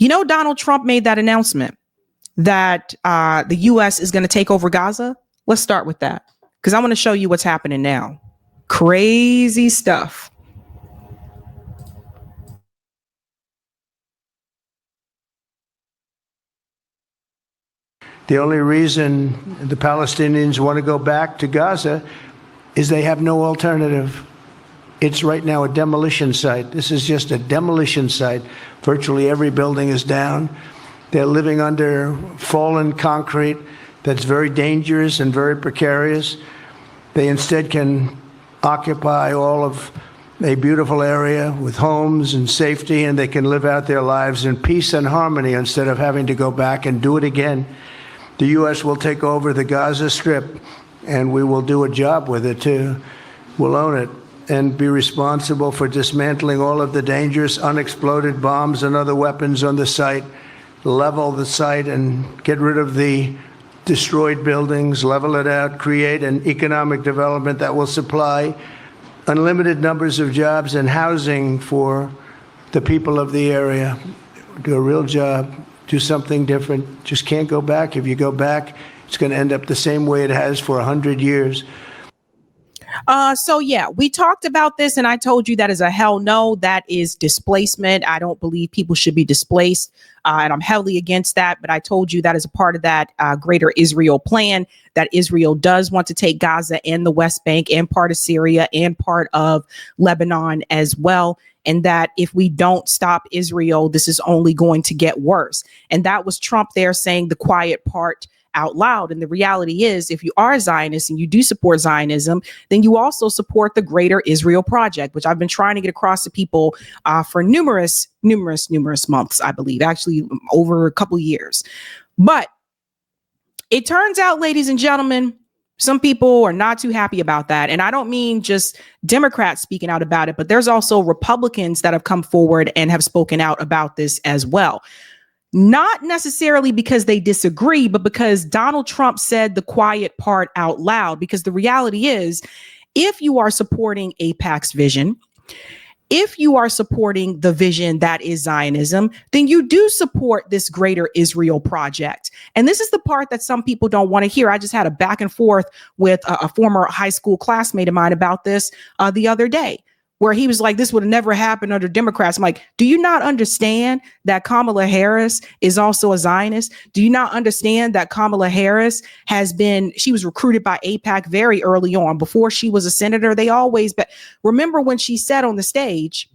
You know, Donald Trump made that announcement that the U.S. is going to take over Gaza. Let's start with that, because I want to show you what's happening now. Crazy stuff. The only reason the Palestinians want to go back to Gaza is they have no alternative. It's right now a demolition site. This is just a demolition site. Virtually every building is down. They're living under fallen concrete that's very dangerous and very precarious. They instead can occupy all of a beautiful area with homes and safety, and they can live out their lives in peace and harmony instead of having to go back and do it again. The U.S. will take over the Gaza Strip, and we will do a job with it, too. We'll own it and be responsible for dismantling all of the dangerous unexploded bombs and other weapons on the site, level the site and get rid of the destroyed buildings, level it out, create an economic development that will supply unlimited numbers of jobs and housing for the people of the area. Do a real job. Do something different. Just can't go back. If you go back, it's going to end up the same way it has for 100 years. So, yeah, we talked about this, and I told you that is a hell no. That is displacement. I don't believe people should be displaced, and I'm heavily against that. But I told you that is a part of that greater Israel plan, that Israel does want to take Gaza and the West Bank and part of Syria and part of Lebanon as well. And that if we don't stop Israel, this is only going to get worse. And that was Trump there saying the quiet part out loud. And the reality is, if you are a Zionist and you do support Zionism, then you also support the Greater Israel Project, which I've been trying to get across to people for numerous months, I believe, actually over a couple of years. But it turns out, ladies and gentlemen, some people are not too happy about that. And I don't mean just Democrats speaking out about it, but there's also Republicans that have come forward and have spoken out about this as well. Not necessarily because they disagree, but because Donald Trump said the quiet part out loud. Because the reality is, if you are supporting AIPAC's vision, if you are supporting the vision that is Zionism, then you do support this Greater Israel Project. And this is the part that some people don't want to hear. I just had a back and forth with a former high school classmate of mine about this the other day, where he was like, this would have never happened under Democrats. I'm like, do you not understand that Kamala Harris is also a Zionist? Do you not understand that Kamala Harris she was recruited by AIPAC very early on, before she was a senator? Remember when she said on the stage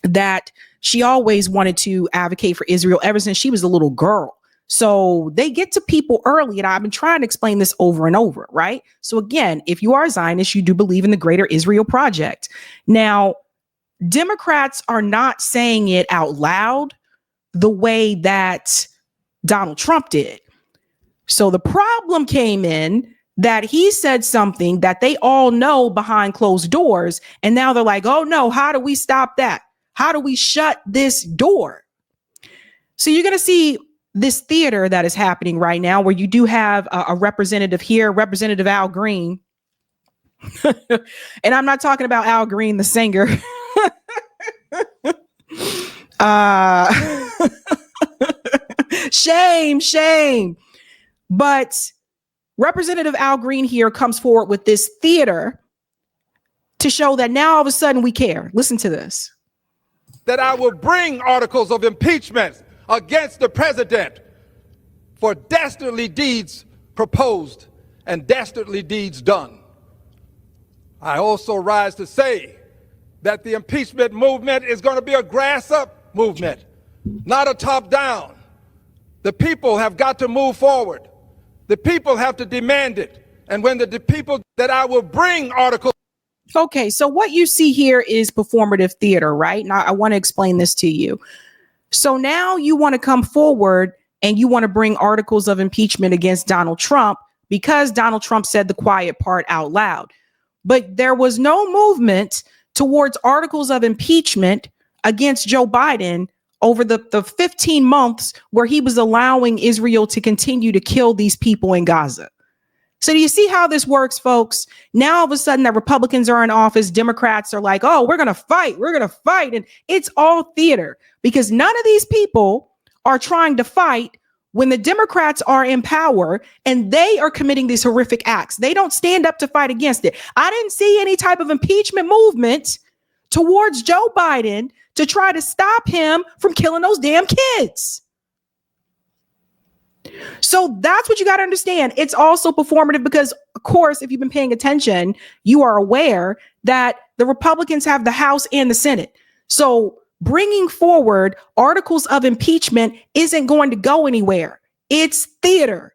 that she always wanted to advocate for Israel ever since she was a little girl. So they get to people early, and I've been trying to explain this over and over, right? So again, if you are a Zionist, you do believe in the Greater Israel Project. Now, Democrats are not saying it out loud the way that Donald Trump did. So the problem came in that he said something that they all know behind closed doors, and now they're like, oh no, how do we stop that? How do we shut this door? So you're going to see this theater that is happening right now, where you do have a representative here, Representative Al Green. And I'm not talking about Al Green, the singer. Shame. But Representative Al Green here comes forward with this theater to show that now all of a sudden we care. Listen to this. That I will bring articles of impeachment against the president for dastardly deeds proposed and dastardly deeds done. I also rise to say that the impeachment movement is going to be a grass-up movement, not a top-down. The people have got to move forward. The people have to demand it. And when the people that I will bring articles. Okay, so what you see here is performative theater, right? Now, I want to explain this to you. So now you want to come forward and you want to bring articles of impeachment against Donald Trump because Donald Trump said the quiet part out loud. But there was no movement towards articles of impeachment against Joe Biden over the 15 months where he was allowing Israel to continue to kill these people in Gaza. So do you see how this works, folks? Now, all of a sudden that Republicans are in office, Democrats are like, oh, we're going to fight. And it's all theater because none of these people are trying to fight when the Democrats are in power and they are committing these horrific acts. They don't stand up to fight against it. I didn't see any type of impeachment movement towards Joe Biden to try to stop him from killing those damn kids. So that's what you got to understand. It's also performative because, of course, if you've been paying attention, you are aware that the Republicans have the House and the Senate. So bringing forward articles of impeachment isn't going to go anywhere. It's theater.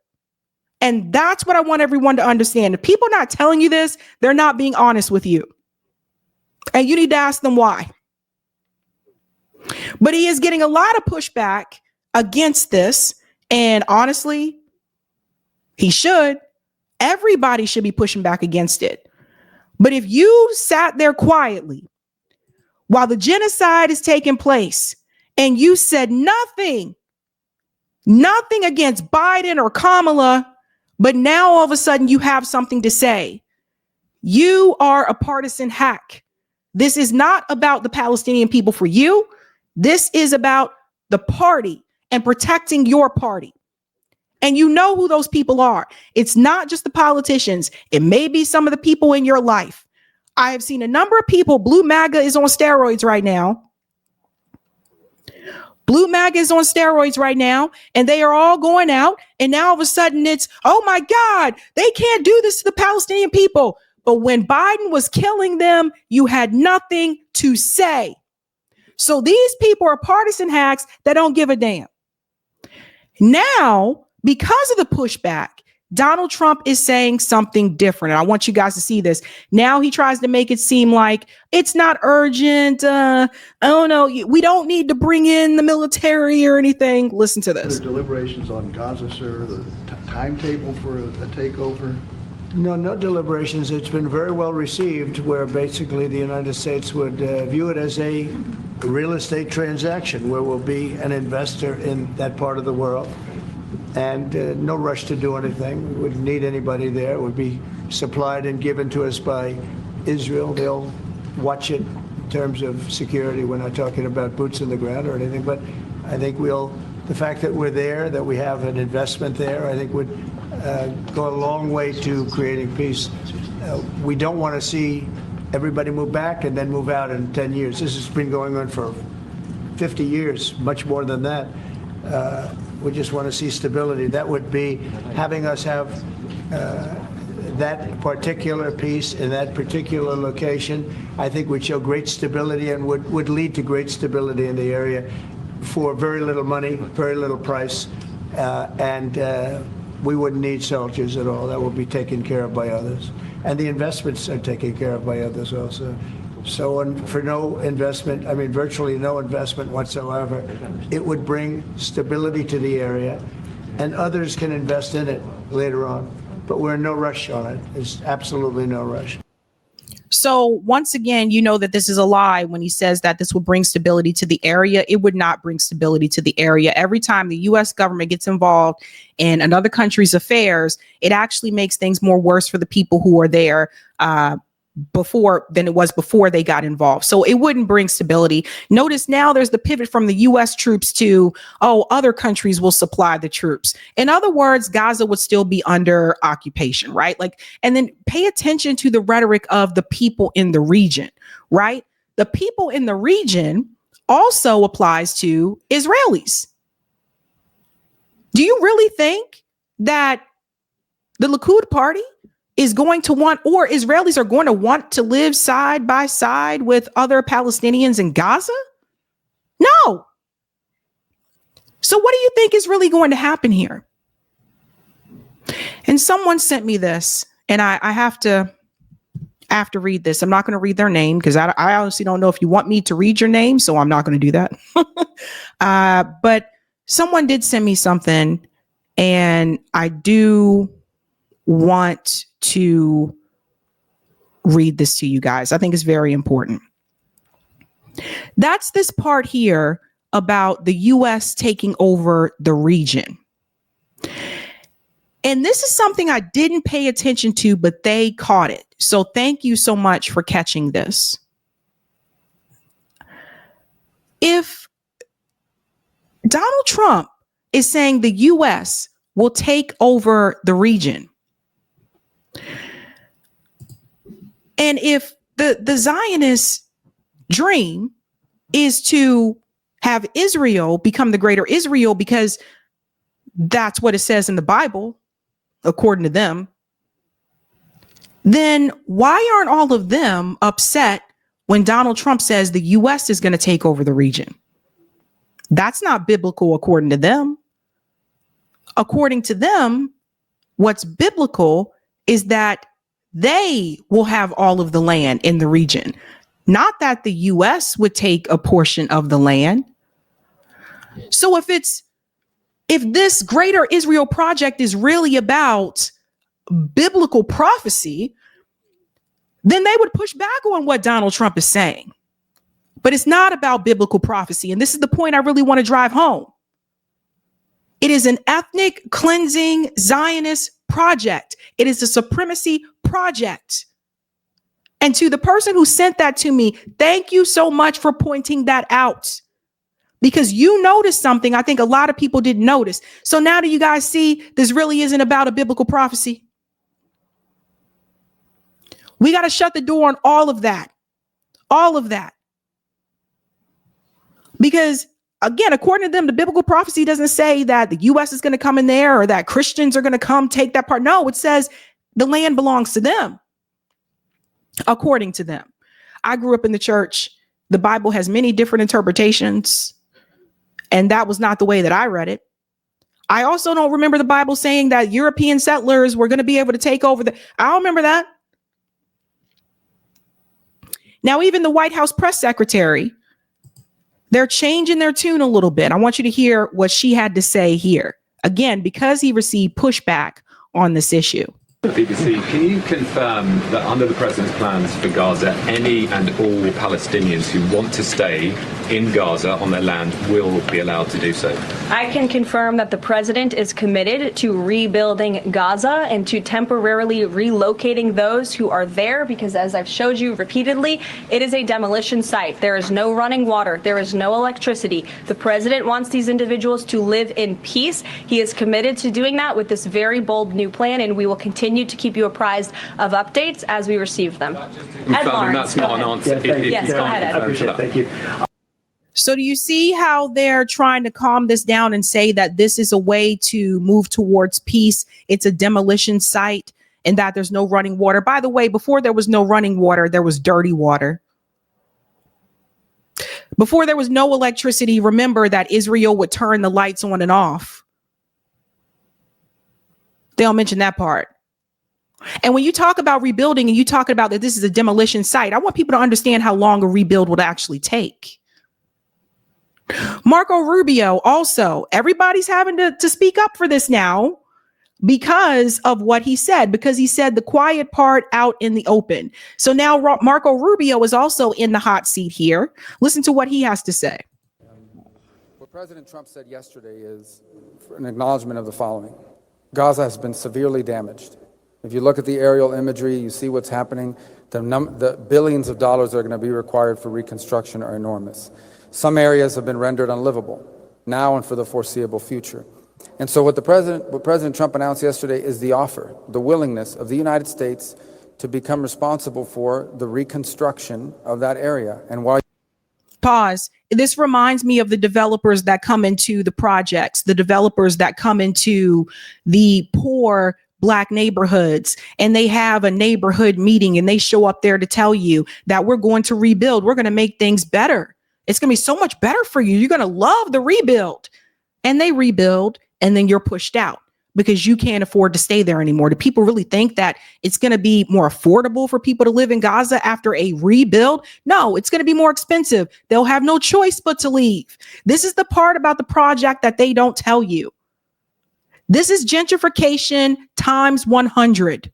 And that's what I want everyone to understand. If people are not telling you this, they're not being honest with you. And you need to ask them why. But he is getting a lot of pushback against this. And honestly, he should. Everybody should be pushing back against it. But if you sat there quietly while the genocide is taking place and you said nothing against Biden or Kamala, but now all of a sudden you have something to say, you are a partisan hack. This is not about the Palestinian people for you. This is about the party and protecting your party. And you know who those people are. It's not just the politicians. It may be some of the people in your life. I have seen a number of people. Blue MAGA is on steroids right now. Blue MAGA is on steroids right now. And they are all going out. And now all of a sudden it's, oh my God, they can't do this to the Palestinian people. But when Biden was killing them, you had nothing to say. So these people are partisan hacks that don't give a damn. Now, because of the pushback, Donald Trump is saying something different. And I want you guys to see this. Now he tries to make it seem like it's not urgent. Oh no, we don't need to bring in the military or anything. Listen to this. The deliberations on Gaza, sir, the timetable for a takeover? No deliberations. It's been very well received, where basically the United States would view it as a real estate transaction where we'll be an investor in that part of the world. And no rush to do anything. We wouldn't need anybody there. It would be supplied and given to us by Israel. They'll watch it in terms of security. We're not talking about boots in the ground or anything, but I think the fact that we're there, that we have an investment there, I think would go a long way to creating peace. We don't want to see everybody move back and then move out in 10 years. This has been going on for 50 years, much more than that. We just want to see stability. That would be having us have that particular piece in that particular location. I think would show great stability and would lead to great stability in the area for very little money, very little price, and we wouldn't need soldiers at all. That will be taken care of by others. And the investments are taken care of by others also. So for no investment, I mean virtually no investment whatsoever, it would bring stability to the area and others can invest in it later on. But we're in no rush on it. There's absolutely no rush. So once again, you know that this is a lie when he says that this will bring stability to the area. It would not bring stability to the area. Every time the U.S. government gets involved in another country's affairs, it actually makes things more worse for the people who are there than it was before they got involved. So it wouldn't bring stability. Notice now there's the pivot from the U.S. troops to, other countries will supply the troops. In other words, Gaza would still be under occupation, right? And then pay attention to the rhetoric of the people in the region, right? The people in the region also applies to Israelis. Do you really think that the Likud party is going to want, or Israelis are going to want to live side by side with other Palestinians in Gaza? No. So what do you think is really going to happen here? And someone sent me this, and I have to read this. I'm not going to read their name because I honestly don't know if you want me to read your name, so I'm not going to do that. But someone did send me something, and I do want to read this to you guys. I think it's very important. That's this part here about the U.S. taking over the region. And this is something I didn't pay attention to, but they caught it. So thank you so much for catching this. If Donald Trump is saying the U.S. will take over the region. And if the Zionist dream is to have Israel become the greater Israel, because that's what it says in the Bible, according to them, then why aren't all of them upset when Donald Trump says the U.S. is going to take over the region? That's not biblical according to them. According to them, what's biblical is that they will have all of the land in the region, not that the U.S. would take a portion of the land. So if this greater Israel project is really about biblical prophecy, then they would push back on what Donald Trump is saying. But it's not about biblical prophecy. And this is the point I really want to drive home. It is an ethnic cleansing Zionist project. It is a supremacy project. And to the person who sent that to me, thank you so much for pointing that out, because you noticed something I think a lot of people didn't notice. So now do you guys see this really isn't about a biblical prophecy? We got to shut the door on all of that. All of that. Because again, according to them, the biblical prophecy doesn't say that the U.S. is going to come in there or that Christians are going to come take that part. No, it says the land belongs to them. According to them. I grew up in the church. The Bible has many different interpretations, and that was not the way that I read it. I also don't remember the Bible saying that European settlers were going to be able to take over I don't remember that. Now, even the White House press secretary, they're changing their tune a little bit. I want you to hear what she had to say here. Again, because he received pushback on this issue. BBC, can you confirm that under the president's plans for Gaza, any and all Palestinians who want to stay in Gaza on their land will be allowed to do so? I can confirm that the president is committed to rebuilding Gaza and to temporarily relocating those who are there, because as I've showed you repeatedly, it is a demolition site. There is no running water. There is no electricity. The president wants these individuals to live in peace. He is committed to doing that with this very bold new plan, and we will continue to keep you apprised of updates as we receive them. Ed Lawrence, that's not an answer. Yes, go ahead, Ed. I appreciate it. Thank you. So do you see how they're trying to calm this down and say that this is a way to move towards peace? It's a demolition site and that there's no running water. By the way, before there was no running water, there was dirty water. Before there was no electricity, remember that Israel would turn the lights on and off. They don't mention that part. And when you talk about rebuilding and you talk about that this is a demolition site, I want people to understand how long a rebuild would actually take. Marco Rubio also, everybody's having to speak up for this now because of what he said, because he said the quiet part out in the open. So now Marco Rubio is also in the hot seat here. Listen to what he has to say. What President Trump said yesterday is an acknowledgement of the following. Gaza has been severely damaged. If you look at the aerial imagery, you see what's happening. The billions of dollars that are going to be required for reconstruction are enormous. Some areas have been rendered unlivable now and for the foreseeable future. And so what President Trump announced yesterday is the offer, the willingness of the United States to become responsible for the reconstruction of that area. And while Pause. This reminds me of the developers that come into the projects, the developers that come into the poor Black neighborhoods, and they have a neighborhood meeting and they show up there to tell you that we're going to rebuild. We're going to make things better. It's going to be so much better for you. You're going to love the rebuild. And they rebuild, and then you're pushed out because you can't afford to stay there anymore. Do people really think that it's going to be more affordable for people to live in Gaza after a rebuild? No, it's going to be more expensive. They'll have no choice but to leave. This is the part about the project that they don't tell you. This is gentrification times 100.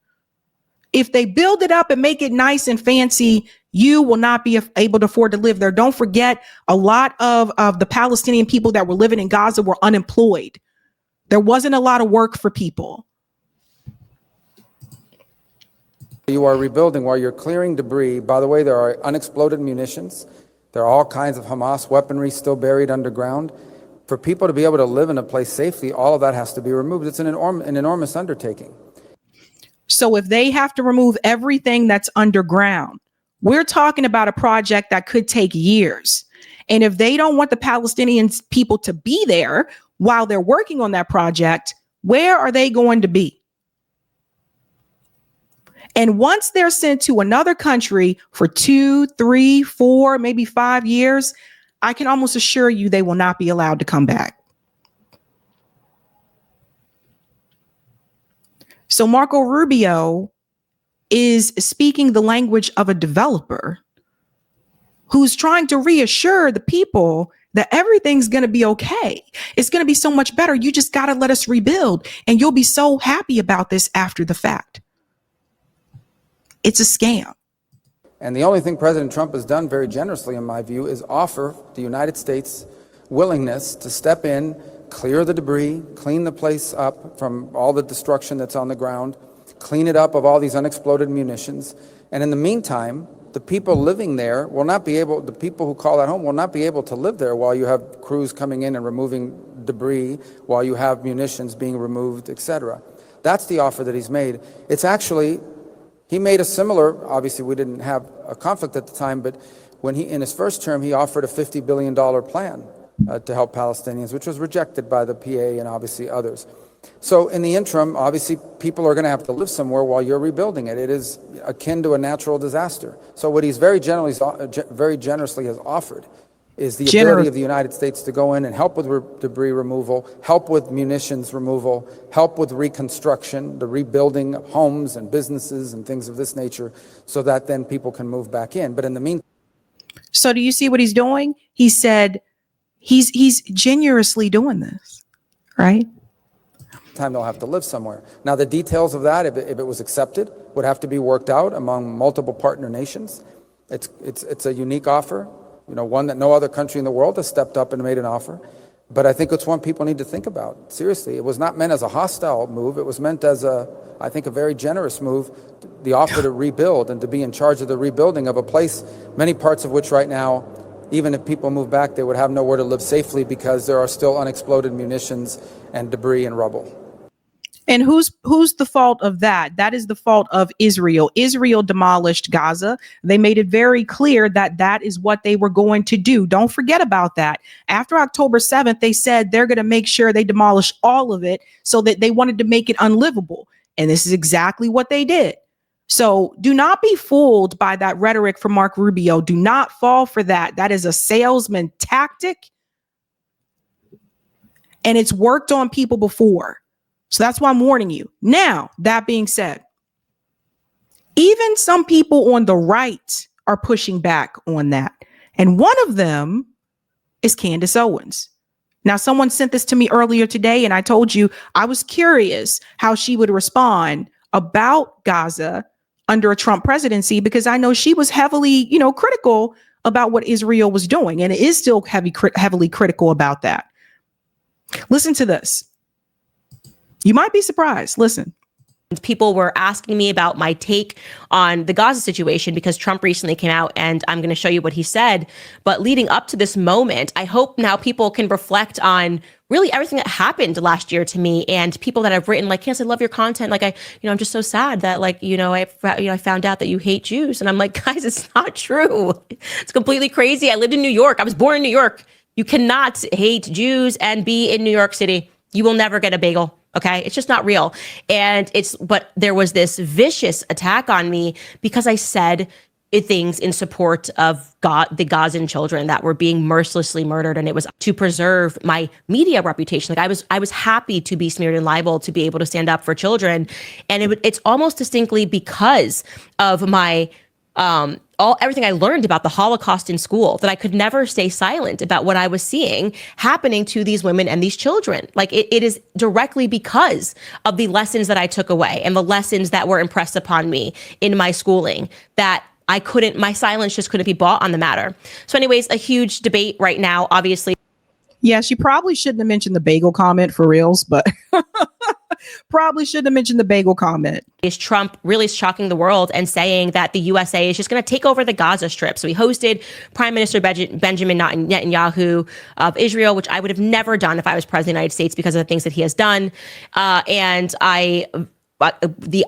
If they build it up and make it nice and fancy, you will not be able to afford to live there. Don't forget, a lot of the Palestinian people that were living in Gaza were unemployed. There wasn't a lot of work for people. you are rebuilding, while you're clearing debris, by the way, there are unexploded munitions. There are all kinds of Hamas weaponry still buried underground. For people to be able to live in a place safely, all of that has to be removed. It's an enormous undertaking. So if they have to remove everything that's underground, we're talking about a project that could take years. And if they don't want the Palestinian people to be there while they're working on that project, where are they going to be? And once they're sent to another country for 2, 3, 4, maybe 5 years, I can almost assure you they will not be allowed to come back. So Marco Rubio is speaking the language of a developer who's trying to reassure the people that everything's going to be okay. It's going to be so much better. You just got to let us rebuild, and you'll be so happy about this after the fact. It's a scam. And the only thing President Trump has done very generously, in my view, is offer the United States willingness to step in, clear the debris, clean the place up from all the destruction that's on the ground, clean it up of all these unexploded munitions. And in the meantime, the people living there will not be able, the people who call that home will not be able to live there while you have crews coming in and removing debris, while you have munitions being removed, etc. That's the offer that he's made. It's actually, he made a similar, obviously we didn't have a conflict at the time, but when he, in his first term, he offered a $50 billion plan to help Palestinians, which was rejected by the PA and obviously others. So in the interim, obviously, people are going to have to live somewhere while you're rebuilding it. It is akin to a natural disaster. So what he's very generously has offered is the ability of the United States to go in and help with debris removal, help with munitions removal, help with reconstruction, the rebuilding of homes and businesses and things of this nature, so that then people can move back in. But in the meantime... So do you see what he's doing? He said he's generously doing this, right? Time they'll have to live somewhere. Now, the details of that, if it was accepted, would have to be worked out among multiple partner nations. It's a unique offer, you know, one that no other country in the world has stepped up and made an offer. But I think it's one people need to think about. Seriously, it was not meant as a hostile move. It was meant as I think, a very generous move, the offer to rebuild and to be in charge of the rebuilding of a place, many parts of which right now, even if people move back, they would have nowhere to live safely because there are still unexploded munitions and debris and rubble. And who's the fault of that? That is the fault of Israel. Israel demolished Gaza. They made it very clear that that is what they were going to do. Don't forget about that. After October 7th, they said they're going to make sure they demolish all of it, so that they wanted to make it unlivable. And this is exactly what they did. So do not be fooled by that rhetoric from Marco Rubio. Do not fall for that. That is a salesman tactic. And it's worked on people before. So that's why I'm warning you. Now, that being said, even some people on the right are pushing back on that. And one of them is Candace Owens. Now, someone sent this to me earlier today, and I told you I was curious how she would respond about Gaza under a Trump presidency, because I know she was heavily, critical about what Israel was doing, and it is still heavily critical about that. Listen to this. You might be surprised. Listen. People were asking me about my take on the Gaza situation because Trump recently came out, and I'm going to show you what he said. But leading up to this moment, I hope now people can reflect on really everything that happened last year to me, and people that have written like, "Candace, I love your content. Like, I'm just so sad that I found out that you hate Jews." And I'm like, guys, it's not true. It's completely crazy. I lived in New York. I was born in New York. You cannot hate Jews and be in New York City. You will never get a bagel. Okay, it's just not real. But there was this vicious attack on me because I said things in support of the Gazan children that were being mercilessly murdered, and it was to preserve my media reputation. Like I was happy to be smeared and libeled, to be able to stand up for children, and it's almost distinctly because of my everything I learned about the Holocaust in school that I could never stay silent about what I was seeing happening to these women and these children. Like it is directly because of the lessons that I took away and the lessons that were impressed upon me in my schooling that my silence just couldn't be bought on the matter. So anyways, a huge debate right now, obviously. Yeah, she probably shouldn't have mentioned the bagel comment for reals, but Probably shouldn't have mentioned the bagel comment. Is Trump really shocking the world and saying that the USA is just going to take over the Gaza Strip? So he hosted Prime Minister Benjamin Netanyahu of Israel, which I would have never done if I was president of the United States because of the things that he has done. The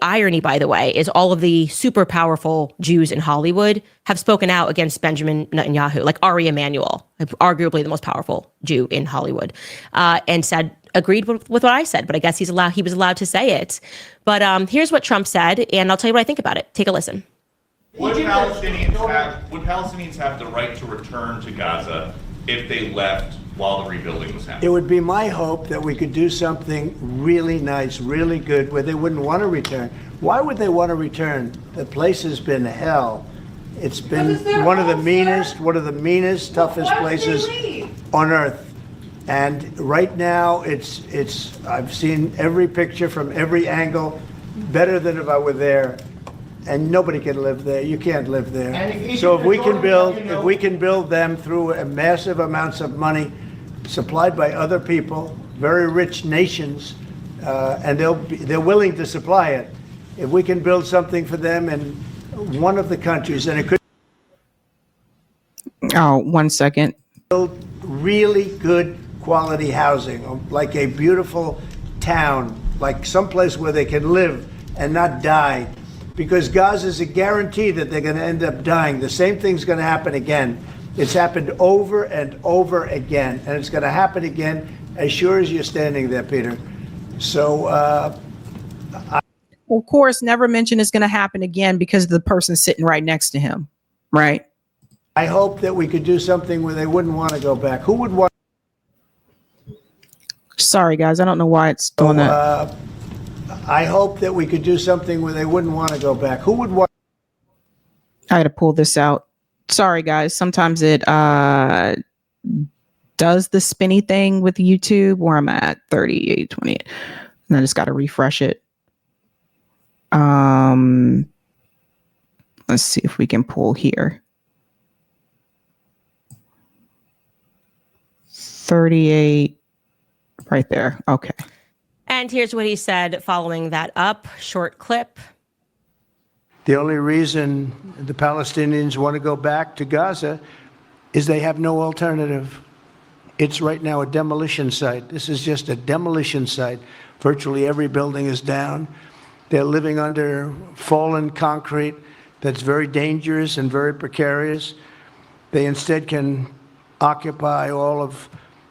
irony, by the way, is all of the super powerful Jews in Hollywood have spoken out against Benjamin Netanyahu, like Ari Emanuel, arguably the most powerful Jew in Hollywood, and agreed with what I said. But I guess he was allowed to say it. But here's what Trump said, and I'll tell you what I think about it. Take a listen. Would Palestinians have the right to return to Gaza if they left while the rebuilding was happening? It would be my hope that we could do something really nice, really good, where they wouldn't want to return. Why would they want to return? The place has been hell. It's been one of the meanest, toughest places on earth. And right now, I've seen every picture from every angle, better than if I were there. And nobody can live there. You can't live there. So if we can build them through massive amounts of money supplied by other people, very rich nations, and they're willing to supply it. If we can build something for them in one of the countries, and it could. Oh, 1 second. Build really good quality housing, like a beautiful town, like someplace where they can live and not die. Because Gaza is a guarantee that they're going to end up dying. The same thing's going to happen again. It's happened over and over again, and it's going to happen again as sure as you're standing there, Peter. So, of course, never mention it's going to happen again because of the person sitting right next to him, right? I hope that we could do something where they wouldn't want to go back. Who would want? Sorry, guys, I don't know why it's doing that. I hope that we could do something where they wouldn't want to go back. Who would want? I had to pull this out. Sorry, guys. Sometimes it does the spinny thing with YouTube where I'm at 38, 28. And I just got to refresh it. Let's see if we can pull here. 38 right there. Okay. And here's what he said following that up. Short clip. The only reason the Palestinians want to go back to Gaza is they have no alternative. It's right now a demolition site. This is just a demolition site. Virtually every building is down. They're living under fallen concrete that's very dangerous and very precarious. They instead can occupy all of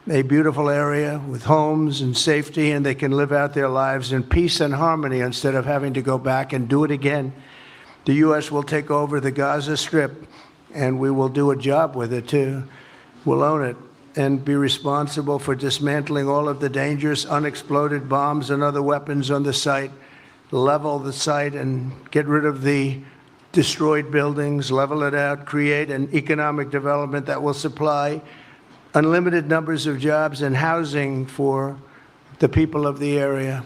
a beautiful area with homes and safety, and they can live out their lives in peace and harmony instead of having to go back and do it again. The U.S. will take over the Gaza Strip, and we will do a job with it, too. We'll own it and be responsible for dismantling all of the dangerous unexploded bombs and other weapons on the site, level the site and get rid of the destroyed buildings, level it out, create an economic development that will supply unlimited numbers of jobs and housing for the people of the area.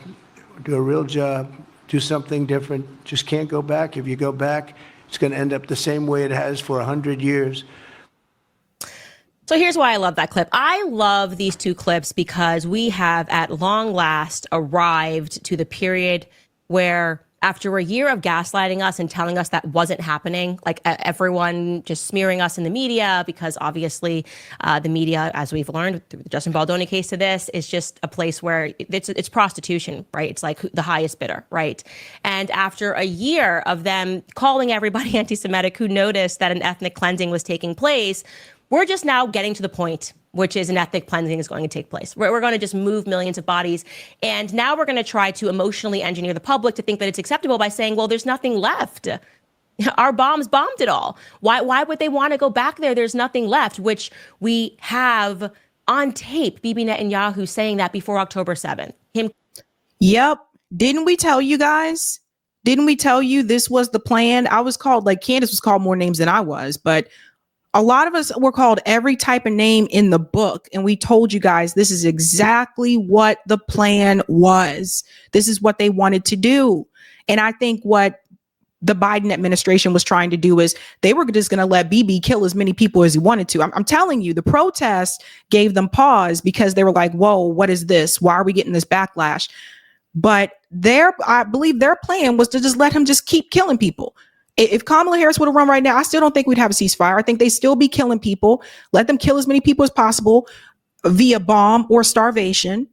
Do a real job, do something different. Just can't go back. If you go back, it's going to end up the same way it has for 100 years. So here's why I love that clip. I love these two clips because we have at long last arrived to the period where after a year of gaslighting us and telling us that wasn't happening, like everyone just smearing us in the media, because obviously the media, as we've learned through the Justin Baldoni case to this, is just a place where it's prostitution, right? It's like the highest bidder, right? And after a year of them calling everybody anti-Semitic who noticed that an ethnic cleansing was taking place, we're just now getting to the point which is an ethnic cleansing is going to take place. We're going to just move millions of bodies. And now we're going to try to emotionally engineer the public to think that it's acceptable by saying, well, there's nothing left. Our bombs bombed it all. Why would they want to go back there? There's nothing left, which we have on tape, Bibi Netanyahu saying that before October 7th. Yep. Didn't we tell you guys? Didn't we tell you this was the plan? I was called, like Candace was called more names than I was, but a lot of us were called every type of name in the book. And we told you guys, this is exactly what the plan was. This is what they wanted to do. And I think what the Biden administration was trying to do is they were just going to let Bibi kill as many people as he wanted to. I'm telling you, the protests gave them pause because they were like, whoa, what is this? Why are we getting this backlash? But I believe their plan was to just let him just keep killing people. If Kamala Harris would have run right now, I still don't think we'd have a ceasefire. I think they still be killing people. Let them kill as many people as possible via bomb or starvation,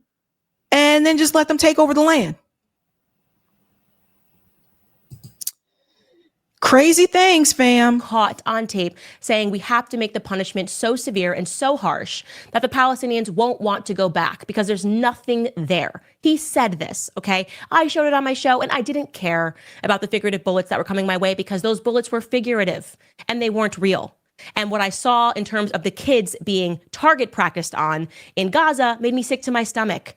and then just let them take over the land. Crazy things, fam. Caught on tape saying we have to make the punishment so severe and so harsh that the Palestinians won't want to go back because there's nothing there. He said this, okay? I showed it on my show and I didn't care about the figurative bullets that were coming my way because those bullets were figurative and they weren't real. And what I saw in terms of the kids being target practiced on in Gaza made me sick to my stomach.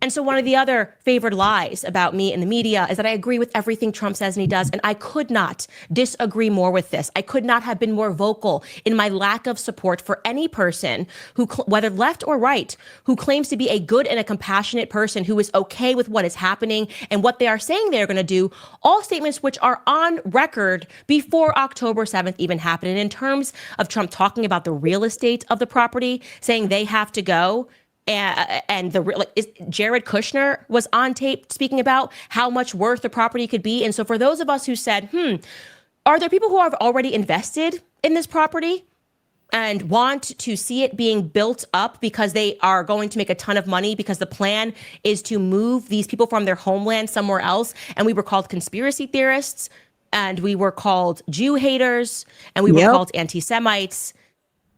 And so one of the other favored lies about me in the media is that I agree with everything Trump says and he does. And I could not disagree more with this. I could not have been more vocal in my lack of support for any person who, whether left or right, who claims to be a good and a compassionate person who is okay with what is happening and what they are saying they're going to do. All statements which are on record before October 7th even happened. And in terms of Trump talking about the real estate of the property, saying they have to go, and Jared Kushner was on tape speaking about how much worth the property could be. And so for those of us who said, are there people who have already invested in this property and want to see it being built up because they are going to make a ton of money because the plan is to move these people from their homeland somewhere else? And we were called conspiracy theorists, and we were called Jew haters, and we were called anti-Semites.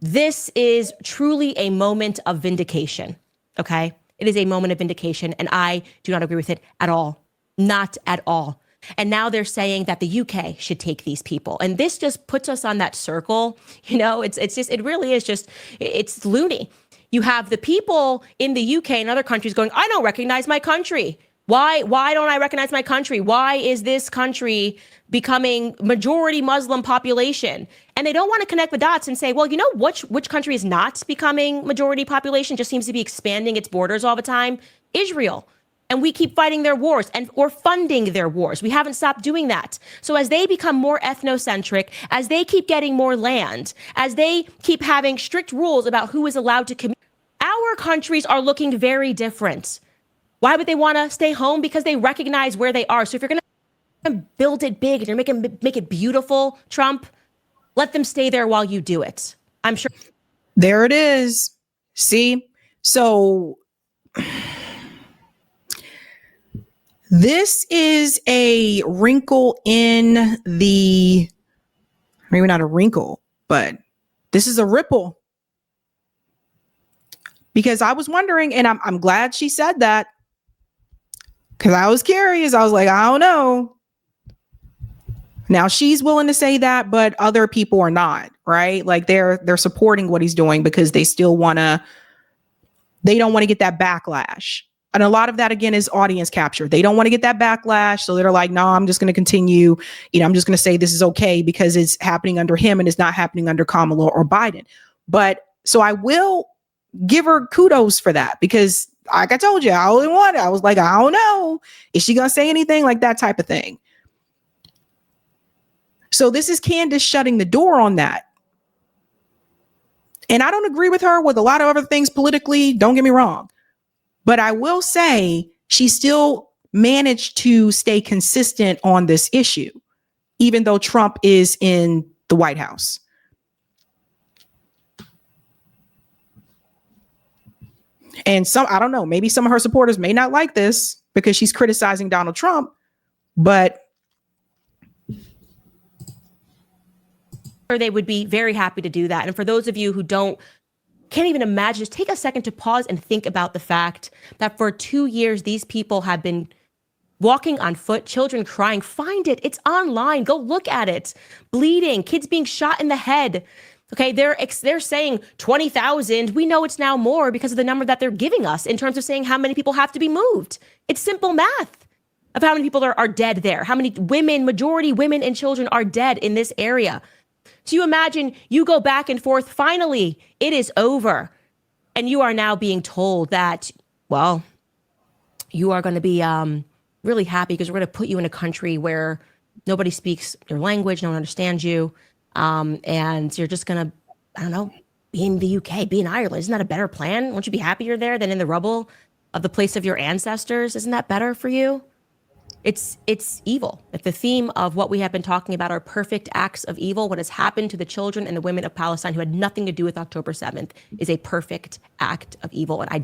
This is truly a moment of vindication, okay? It is a moment of vindication, and I do not agree with it at all. Not at all. And now they're saying that the UK should take these people. And this just puts us on that circle. You know, it's just, it really is just, it's loony. You have the people in the UK and other countries going, I don't recognize my country. Why don't I recognize my country? Why is this country becoming majority Muslim population? And they don't want to connect the dots and say, well, you know, which country is not becoming majority population, just seems to be expanding its borders all the time? Israel. And we keep fighting their wars or funding their wars. We haven't stopped doing that. So as they become more ethnocentric, as they keep getting more land, as they keep having strict rules about who is allowed to commute, our countries are looking very different. Why would they want to stay home? Because they recognize where they are. So if you're going to build it big and you're make it beautiful, Trump, let them stay there while you do it. I'm sure. There it is. See? So this is a wrinkle in maybe not a wrinkle, but this is a ripple. Because I was wondering, and I'm glad she said that, because I was curious. I was like, I don't know. Now she's willing to say that, but other people are not, right? Like they're supporting what he's doing because they still they don't want to get that backlash. And a lot of that, again, is audience capture. They don't want to get that backlash. So they're like, no, I'm just going to continue. I'm just going to say this is okay because it's happening under him and it's not happening under Kamala or Biden. But so I will give her kudos for that, because like I told you, I only wanted, I was like, I don't know. Is she going to say anything, like that type of thing? So this is Candace shutting the door on that. And I don't agree with her with a lot of other things politically. Don't get me wrong. But I will say she still managed to stay consistent on this issue, even though Trump is in the White House. And I don't know, maybe some of her supporters may not like this because she's criticizing Donald Trump, but they would be very happy to do that. And for those of you who can't even imagine, just take a second to pause and think about the fact that for 2 years, these people have been walking on foot, children crying. Find it. It's online. Go look at it. Bleeding, kids being shot in the head. Okay, they're saying 20,000. We know it's now more because of the number that they're giving us in terms of saying how many people have to be moved. It's simple math of how many people are dead there. How many women, majority women and children are dead in this area. So you imagine you go back and forth. Finally, it is over. And you are now being told that, well, you are going to be really happy because we're going to put you in a country where nobody speaks your language, no one understands you. And you're just going to, I don't know, be in the UK, be in Ireland. Isn't that a better plan? Won't you be happier there than in the rubble? of the place of your ancestors? Isn't that better for you? It's evil. If the theme of what we have been talking about are perfect acts of evil, what has happened to the children and the women of Palestine who had nothing to do with October 7th is a perfect act of evil. And I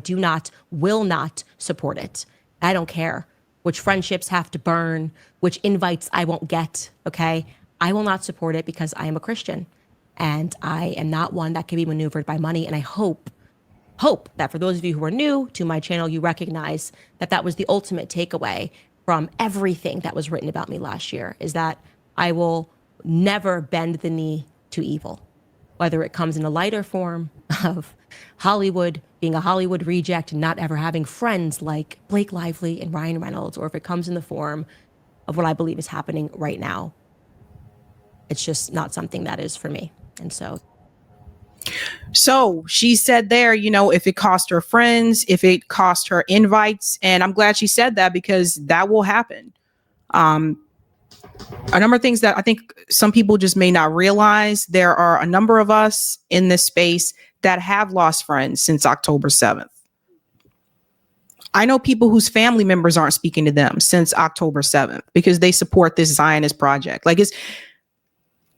will not support it. I don't care which friendships have to burn, which invites I won't get, okay? I will not support it because I am a Christian and I am not one that can be maneuvered by money. And I hope that for those of you who are new to my channel, you recognize that that was the ultimate takeaway from everything that was written about me last year, is that I will never bend the knee to evil, whether it comes in a lighter form of Hollywood, being a Hollywood reject and not ever having friends like Blake Lively and Ryan Reynolds, or if it comes in the form of what I believe is happening right now. It's just not something that is for me. And so she said there, if it cost her friends, if it cost her invites, and I'm glad she said that because that will happen. A number of things that I think some people just may not realize. There are a number of us in this space that have lost friends since October 7th. I know people whose family members aren't speaking to them since October 7th because they support this Zionist project. Like, it's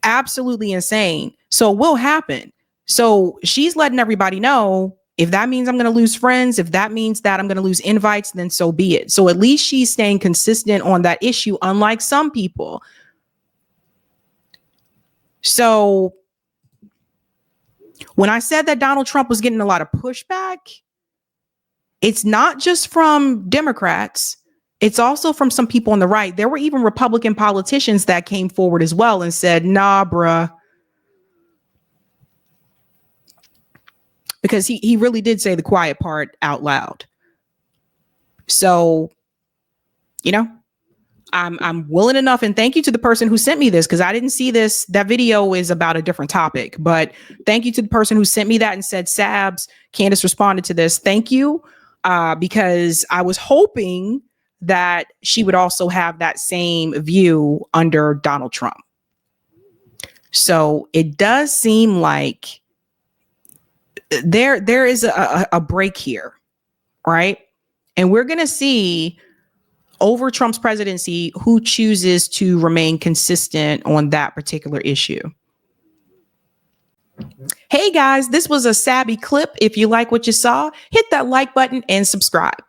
absolutely insane. So it will happen. So she's letting everybody know, if that means I'm going to lose friends, if that means that I'm going to lose invites, then so be it. So at least she's staying consistent on that issue, unlike some people. So when I said that Donald Trump was getting a lot of pushback, it's not just from Democrats. It's also from some people on the right. There were even Republican politicians that came forward as well and said, nah, bruh. Because he really did say the quiet part out loud. So, I'm willing enough, and thank you to the person who sent me this, because I didn't see this. That video is about a different topic, but thank you to the person who sent me that and said, Sabs, Candace responded to this. Thank you. Because I was hoping that she would also have that same view under Donald Trump. So it does seem like there is a break here, right? And we're going to see over Trump's presidency who chooses to remain consistent on that particular issue. Hey guys, this was a Sabby clip. If you like what you saw, hit that like button and subscribe.